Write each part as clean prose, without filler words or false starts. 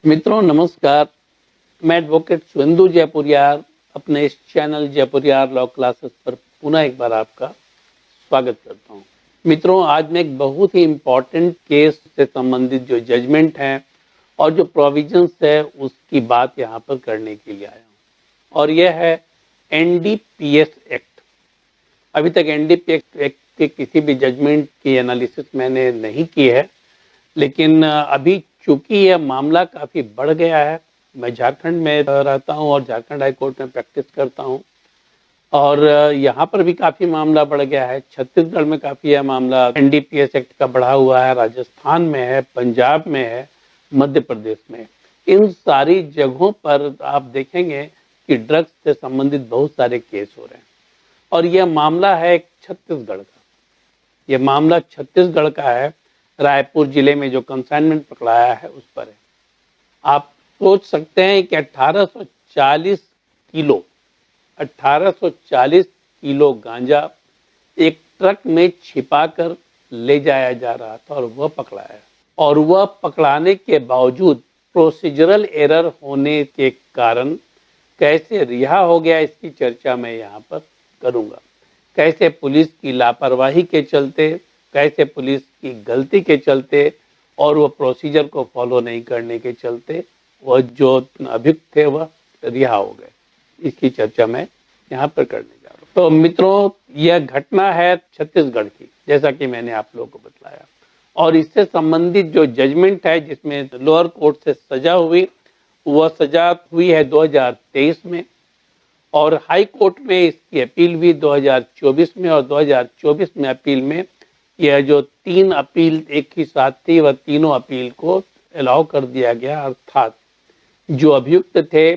मित्रों नमस्कार। मैं एडवोकेट सुवेंदु जयपुरियार अपने इस चैनल जयपुरियार लॉ क्लासेस पर पुनः एक बार आपका स्वागत करता हूं। मित्रों, आज मैं एक बहुत ही इम्पोर्टेंट केस से संबंधित जो जजमेंट है और जो प्रोविजंस है उसकी बात यहां पर करने के लिए आया हूं, और यह है एनडीपीएस एक्ट। अभी तक एनडीपीएस एक्ट के किसी भी जजमेंट की एनालिसिस मैंने नहीं की है, लेकिन अभी चूंकि यह मामला काफ़ी बढ़ गया है। मैं झारखंड में रहता हूं और झारखंड हाई कोर्ट में प्रैक्टिस करता हूं, और यहाँ पर भी काफ़ी मामला बढ़ गया है। छत्तीसगढ़ में काफ़ी यह मामला एनडीपीएस एक्ट का बढ़ा हुआ है, राजस्थान में है, पंजाब में है, मध्य प्रदेश में। इन सारी जगहों पर आप देखेंगे कि ड्रग्स से संबंधित बहुत सारे केस हो रहे हैं, और यह मामला है छत्तीसगढ़ का। यह मामला छत्तीसगढ़ का है, रायपुर जिले में जो कंसाइनमेंट पकड़ाया है उस पर है। आप सोच सकते हैं कि 1840 किलो गांजा एक ट्रक में छिपाकर ले जाया जा रहा था, और वह पकड़ाया। और वह पकड़ाने के बावजूद प्रोसीजरल एरर होने के कारण कैसे रिहा हो गया, इसकी चर्चा मैं यहाँ पर करूँगा। कैसे पुलिस की लापरवाही के चलते, कैसे पुलिस की गलती के चलते और वो प्रोसीजर को फॉलो नहीं करने के चलते वह जो अभियुक्त थे वह रिहा हो गए, इसकी चर्चा मैं यहाँ पर करने जा रहा हूँ। तो मित्रों, यह घटना है छत्तीसगढ़ की, जैसा कि मैंने आप लोगों को बताया, और इससे संबंधित जो जजमेंट है जिसमें लोअर कोर्ट से सजा हुई, वह सजा हुई है 2023 में, और हाई कोर्ट में इसकी अपील भी 2024 में, और 2024 में अपील में यह जो 3 अपील एक ही साथ थी, वह तीनों अपील को अलाउ कर दिया गया। अर्थात जो अभियुक्त थे,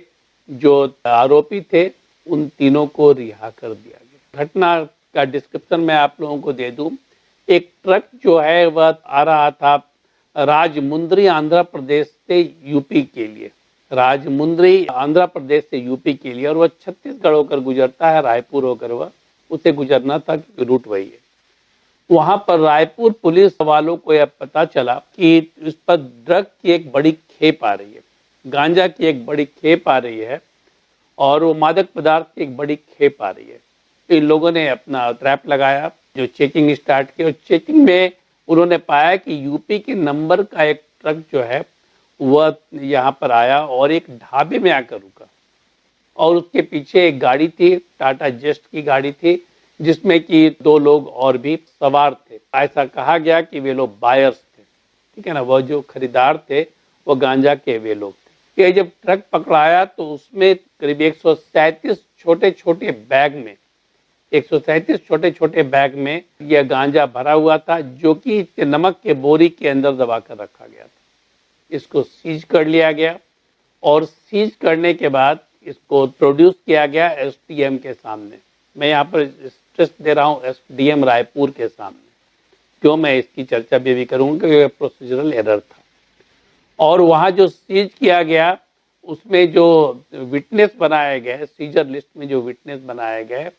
जो आरोपी थे, उन तीनों को रिहा कर दिया गया। घटना का डिस्क्रिप्शन मैं आप लोगों को दे दूं। एक ट्रक जो है वह आ रहा था राजमुंद्री आंध्र प्रदेश से यूपी के लिए, राजमुंद्री आंध्र प्रदेश से यूपी के लिए, और वह छत्तीसगढ़ होकर गुजरता है, रायपुर होकर वह उसे गुजरना था क्योंकि रूट वही है। वहां पर रायपुर पुलिस वालों को यह पता चला कि इस पर ड्रग की एक बड़ी खेप आ रही है, गांजा की एक बड़ी खेप आ रही है, और वो मादक पदार्थ की एक बड़ी खेप आ रही है। तो इन लोगों ने अपना ट्रैप लगाया, जो चेकिंग स्टार्ट की, और चेकिंग में उन्होंने पाया कि यूपी के नंबर का एक ट्रक जो है वह यहाँ पर आया और एक ढाबे में आकर रुका, और उसके पीछे एक गाड़ी थी, टाटा जेस्ट की गाड़ी थी, जिसमें कि 2 लोग और भी सवार थे। ऐसा कहा गया कि वे लोग बायर्स थे, ठीक है ना, वह जो खरीदार थे वो गांजा के वे लोग थे। ये जब ट्रक पकड़ाया तो उसमें करीब 137 छोटे छोटे बैग में 137 छोटे छोटे बैग में यह गांजा भरा हुआ था, जो कि नमक के बोरी के अंदर दबा कर रखा गया था। इसको सीज कर लिया गया, और सीज करने के बाद इसको प्रोड्यूस किया गया एसडीएम के सामने। मैं यहाँ पर स्ट्रेस दे रहा हूँ एसडीएम रायपुर के सामने, क्यों, मैं इसकी चर्चा भी करूँगा कि प्रोसीजरल एरर था। और वहाँ जो सीज किया गया उसमें जो विटनेस बनाए गए, सीजर लिस्ट में जो विटनेस बनाए गए,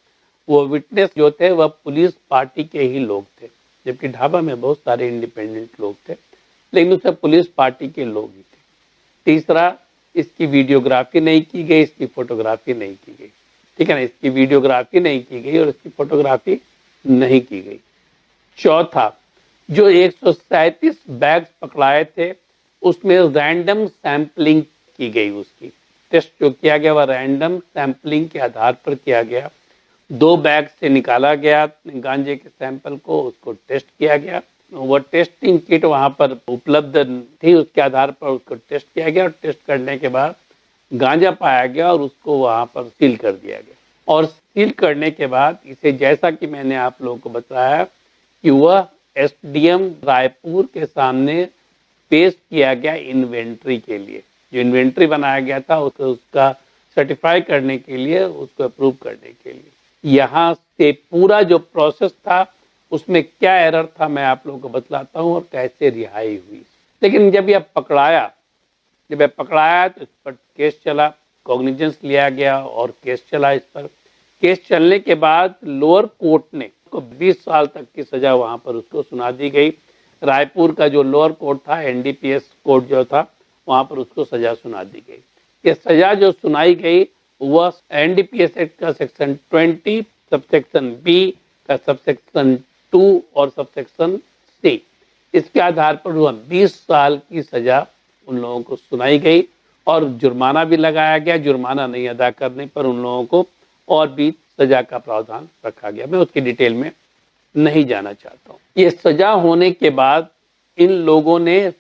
वो विटनेस जो थे वह पुलिस पार्टी के ही लोग थे, जबकि ढाबा में बहुत सारे इंडिपेंडेंट लोग थे, लेकिन उसमें पुलिस पार्टी के लोग ही थे। तीसरा, इसकी वीडियोग्राफी नहीं की गई, इसकी फोटोग्राफी नहीं की गई, ठीक है ना, इसकी वीडियोग्राफी नहीं की गई और इसकी फोटोग्राफी नहीं की गई। चौथा, जो 137 बैग्स पकड़ाए थे उसमें रैंडम सैंपलिंग की गई, उसकी टेस्ट जो किया गया वह रैंडम सैंपलिंग के आधार पर किया गया। 2 बैग से निकाला गया गांजे के सैंपल को, उसको टेस्ट किया गया, वो टेस्टिंग किट वहाँ पर उपलब्ध थी, उसके आधार पर उसको टेस्ट किया गया, और टेस्ट करने के बाद गांजा पाया गया और उसको वहाँ पर सील कर दिया गया। और सील करने के बाद इसे, जैसा कि मैंने आप लोगों को बताया, कि वह एसडीएम रायपुर के सामने पेश किया गया इन्वेंट्री के लिए। जो इन्वेंट्री बनाया गया था उसका सर्टिफाई करने के लिए, उसको अप्रूव करने के लिए। यहाँ से पूरा जो प्रोसेस था उसमें क्या एरर था मैं आप लोगों को बतलाता हूँ, और कैसे रिहाई हुई। लेकिन जब यह पकड़ाया तो इस पर केस चला, कॉग्निजेंस लिया गया और केस चला इस पर। केस चलने के बाद लोअर कोर्ट ने 20 साल तक की सजा वहाँ पर उसको सुना दी गई। रायपुर का जो लोअर कोर्ट था, एनडीपीएस कोर्ट जो था, वहां पर उसको सजा सुना दी गई। ये सजा जो सुनाई गई वह एनडीपीएस एक्ट का सेक्शन 20 सबसेक्शन बी का सबसेक्शन 2 और सबसेक्शन सी, इसके आधार पर वह 20 साल की सजा उन लोगों को सुनाई गई और जुर्माना भी लगाया गया। जुर्माना नहीं अदा करने पर उन लोगों को और भी सजा का प्रावधान रखा गया। मैं उसकी डिटेल में नहीं जाना चाहता हूँ। ये सजा होने के बाद इन लोगों ने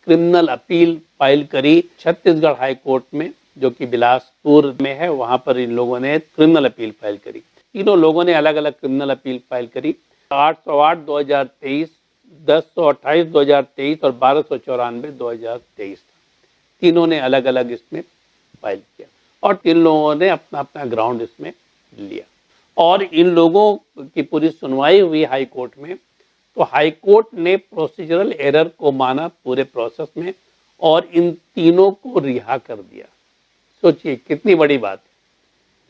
क्रिमिनल अपील फाइल करी छत्तीसगढ़ हाई कोर्ट में, जो कि बिलासपुर में है। वहां पर इन लोगों ने क्रिमिनल अपील फाइल करी। तीनों लोगों ने अलग अलग क्रिमिनल अपील फाइल करी। 808/2023, 1028/2023 और 1294/2023, तीनों ने अलग अलग इसमें फाइल किया और तीन लोगों ने अपना अपना ग्राउंड इसमें लिया और इन लोगों की पूरी सुनवाई हुई हाई कोर्ट में। तो हाई कोर्ट ने प्रोसीजरल एरर को माना पूरे प्रोसेस में और इन तीनों को रिहा कर दिया। सोचिए कितनी बड़ी बात है,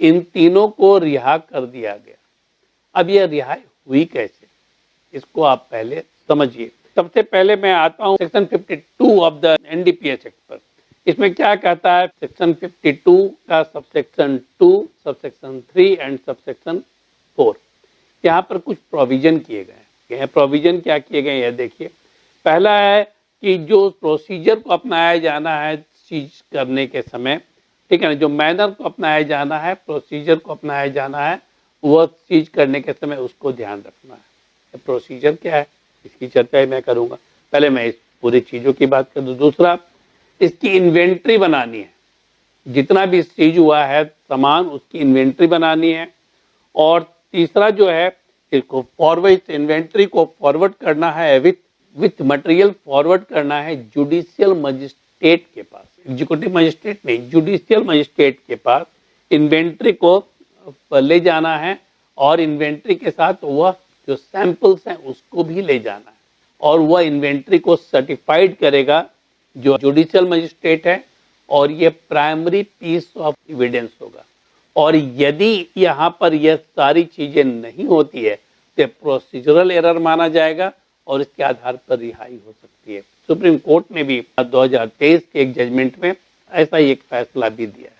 इन तीनों को रिहा कर दिया गया। अब यह रिहाई हुई कैसे, इसको आप पहले समझिए। सबसे पहले मैं आता हूं section 52 of the NDPS act पर। इसमें क्या कहता है, सेक्शन 52 का सबसेक्शन 2, सबसेक्शन 3 एंड सबसेक्शन 4, यहाँ पर कुछ प्रोविजन किए गए हैं। प्रोविजन क्या किए गए हैं देखिए। पहला है कि जो प्रोसीजर को अपनाया जाना है सीज करने के समय, ठीक है ना, जो मैनर को अपनाया जाना है, प्रोसीजर को अपनाया जाना है, वह सीज करने के समय उसको ध्यान रखना है। प्रोसीजर क्या है इसकी चर्चा मैं करूंगा। पहले मैं इस पूरी चीज़ों की बात कर दूं। दूसरा, इसकी इन्वेंट्री बनानी है। जितना भी सीज हुआ है सामान, उसकी इन्वेंट्री बनानी है। और तीसरा जो है, इसको फॉरवर्ड, इन्वेंट्री को फॉरवर्ड करना है विथ मटेरियल फॉरवर्ड करना है जुडिशियल मजिस्ट्रेट के पास। एग्जीक्यूटिव मजिस्ट्रेट नहीं, जुडिशियल मजिस्ट्रेट के पास इन्वेंट्री को ले जाना है और इन्वेंट्री के साथ वह जो सैंपल्स हैं उसको भी ले जाना है और वह इन्वेंट्री को सर्टिफाइड करेगा जो जुडिशियल मजिस्ट्रेट है और ये प्राइमरी पीस ऑफ एविडेंस होगा। और यदि यहाँ पर यह सारी चीजें नहीं होती है तो प्रोसीजरल एरर माना जाएगा और इसके आधार पर रिहाई हो सकती है। सुप्रीम कोर्ट ने भी 2023 के एक जजमेंट में ऐसा ही एक फैसला भी दिया है।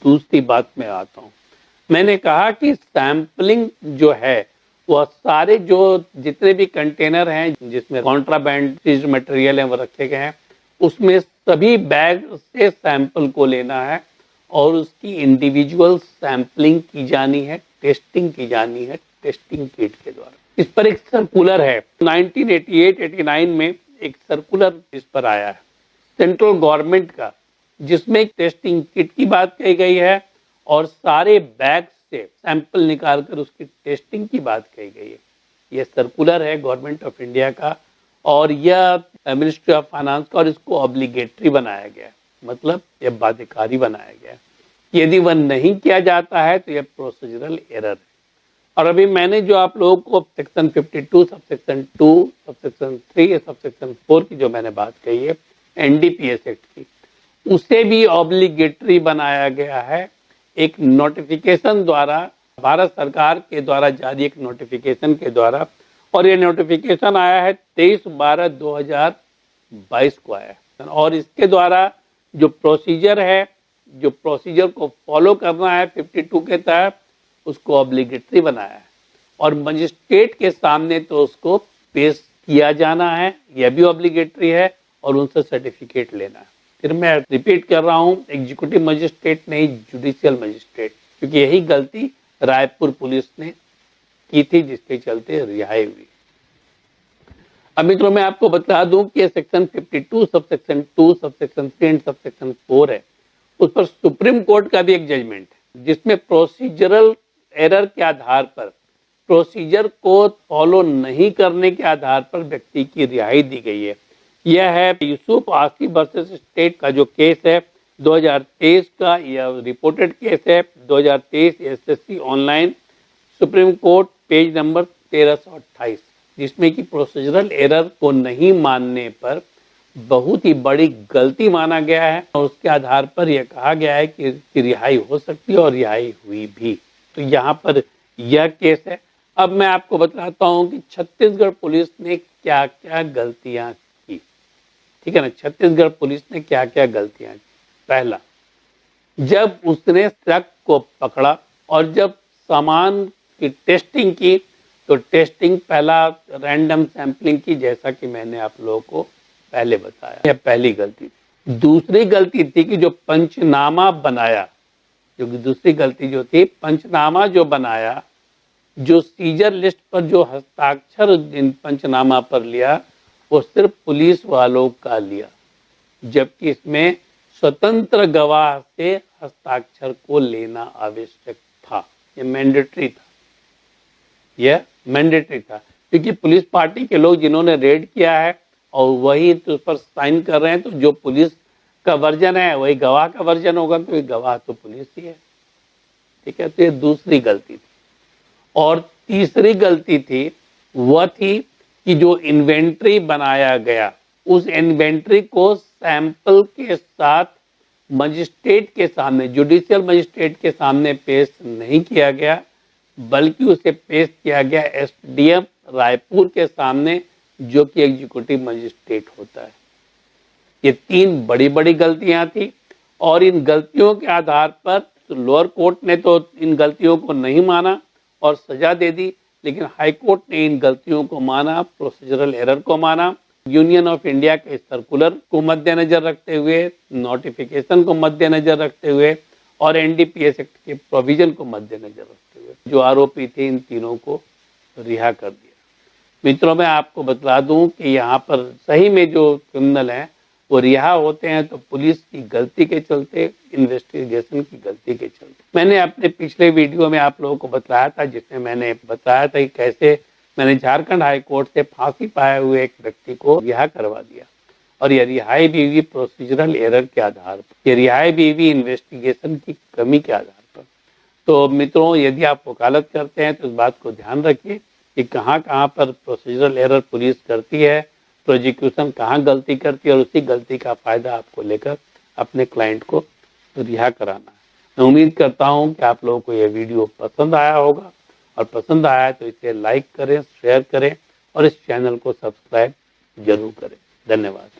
दूसरी बात में आता हूँ, मैंने कहा कि सैंपलिंग जो है वह सारे जो जितने भी कंटेनर हैं जिसमें कॉन्ट्राबैंड चीज मटेरियल है वो रखे गए हैं, उसमें सभी बैग से सैंपल को लेना है और उसकी इंडिविजुअल सैंपलिंग की जानी है, टेस्टिंग की जानी है टेस्टिंग किट के द्वारा। इस पर एक सर्कुलर है 1988-89 में एक सर्कुलर इस पर आया है सेंट्रल गवर्नमेंट का, जिसमें टेस्टिंग किट की बात कही गई है और सारे बैग से सैंपल निकालकर उसकी टेस्टिंग की बात कही गई है। यह सर्कुलर है गवर्नमेंट ऑफ इंडिया का और यह मिनिस्ट्री ऑफ फाइनेंस का और इसको ऑब्लिगेटरी बनाया गया, मतलब यह बाध्यकारी बनाया गया। यदि वह नहीं किया जाता है तो यह प्रोसीजरल एरर है। और अभी मैंने जो आप लोगों को सेक्शन 52, सबसेक्शन 2, सबसेक्शन 3, सबसेक्शन 4 की जो मैंने बात कही है एनडीपीएस एक्ट की, उसे भी ऑब्लिगेटरी बनाया गया है एक नोटिफिकेशन द्वारा, भारत सरकार के द्वारा जारी एक नोटिफिकेशन के द्वारा। और ये नोटिफिकेशन आया है 23/12/2022 को आया है और इसके द्वारा जो प्रोसीजर है, जो प्रोसीजर को फॉलो करना है 52 के तहत, उसको ऑब्लिगेटरी बनाया है और मजिस्ट्रेट के सामने तो उसको पेश किया जाना है, यह भी ऑब्लिगेटरी है और उनसे सर्टिफिकेट लेना है। फिर मैं रिपीट कर रहा हूँ, एग्जीक्यूटिव मजिस्ट्रेट नहीं, जुडिशियल मजिस्ट्रेट, क्योंकि यही गलती रायपुर पुलिस ने की थी जिसके चलते रिहाई हुई। अब मित्रों मैं आपको बता दूं कि section 52, subsection 2, subsection 3 and subsection 4 है, उस पर सुप्रीम कोर्ट का भी एक जजमेंट है जिसमें प्रोसीजरल एरर के आधार पर, प्रोसीजर को फॉलो नहीं करने के आधार पर व्यक्ति की रिहाई दी गई है। यह है यूसुफ आसिफ वर्सेस स्टेट का जो केस है 2023 का, यह रिपोर्टेड केस है 2023 SSC online, supreme court page number 1328, जिसमें कि प्रोसीजरल एरर को नहीं मानने पर बहुत ही बड़ी गलती माना गया है और उसके आधार पर यह कहा गया है कि रिहाई हो सकती है और रिहाई हुई भी। तो यहाँ पर यह केस है। अब मैं आपको बताता हूँ कि छत्तीसगढ़ पुलिस ने क्या क्या गलतियां की। ठीक है ना। छत्तीसगढ़ पुलिस ने क्या क्या गलतियां की। पहला, जब उसने ट्रक को पकड़ा और जब सामान की टेस्टिंग की तो टेस्टिंग पहला रैंडम सैंपलिंग की, जैसा कि मैंने आप लोगों को पहले बताया। यह पहली गलती थी। दूसरी गलती थी कि जो पंचनामा बनाया, जो दूसरी गलती जो थी, पंचनामा जो बनाया, जो सीजर लिस्ट पर जो हस्ताक्षर इन पंचनामा पर लिया वो सिर्फ पुलिस वालों का लिया, जबकि इसमें स्वतंत्र गवाह से हस्ताक्षर को लेना आवश्यक था। ये मैंडेटरी था, यह मैंडेटरी था, क्योंकि पुलिस पार्टी के लोग जिन्होंने रेड किया है और वही तो उस पर साइन कर रहे हैं, तो जो पुलिस का वर्जन है वही गवाह का वर्जन होगा, तो ये गवाह तो पुलिस ही है। ठीक है, तो ये दूसरी गलती थी। और तीसरी गलती थी वह थी कि जो इन्वेंट्री बनाया गया, उस इन्वेंट्री को सैंपल के साथ मजिस्ट्रेट के सामने, जुडिशियल मजिस्ट्रेट के सामने पेश नहीं किया गया, बल्कि उसे पेश किया गया एसडीएम रायपुर के सामने, जो कि एग्जीक्यूटिव मजिस्ट्रेट होता है। ये तीन बड़ी बड़ी गलतियां थी और इन गलतियों के आधार पर लोअर कोर्ट ने तो इन गलतियों को नहीं माना और सजा दे दी, लेकिन हाई कोर्ट ने इन गलतियों को माना, प्रोसीजरल एरर को माना। यूनियन ऑफ इंडिया के सर्कुलर को मद्देनजर रखते हुए, नोटिफिकेशन को मद्देनजर रखते हुए और एनडीपीएस एक्ट के प्रोविजन को मद्देनजर रखते हुए जो आरोपी थे इन तीनों को रिहा कर दिया। मित्रों, मैं आपको बतला दूं कि यहाँ पर सही में जो क्रिमिनल हैं वो रिहा होते हैं तो पुलिस की गलती के चलते, इन्वेस्टिगेशन की गलती के चलते। मैंने अपने पिछले वीडियो में आप लोगों को बताया था, जिसमें मैंने बताया था कि कैसे मैंने झारखंड हाई कोर्ट से फांसी पाए हुए एक व्यक्ति को रिहा करवा दिया, और यह रिहाई भी हुई प्रोसीजरल एरर के आधार पर, यह रिहाई भी हुई इन्वेस्टिगेशन की कमी के आधार पर। तो मित्रों, यदि आप वकालत करते हैं तो इस बात को ध्यान रखिए कि कहाँ कहाँ पर प्रोसीजरल एरर पुलिस करती है, प्रोसिक्यूशन कहाँ गलती करती है, और उसी गलती का फायदा आपको लेकर अपने क्लाइंट को रिहा कराना है। मैं उम्मीद करता हूँ कि आप लोगों को यह वीडियो पसंद आया होगा, और पसंद आया तो इसे लाइक करें, शेयर करें और इस चैनल को सब्सक्राइब जरूर करें। धन्यवाद।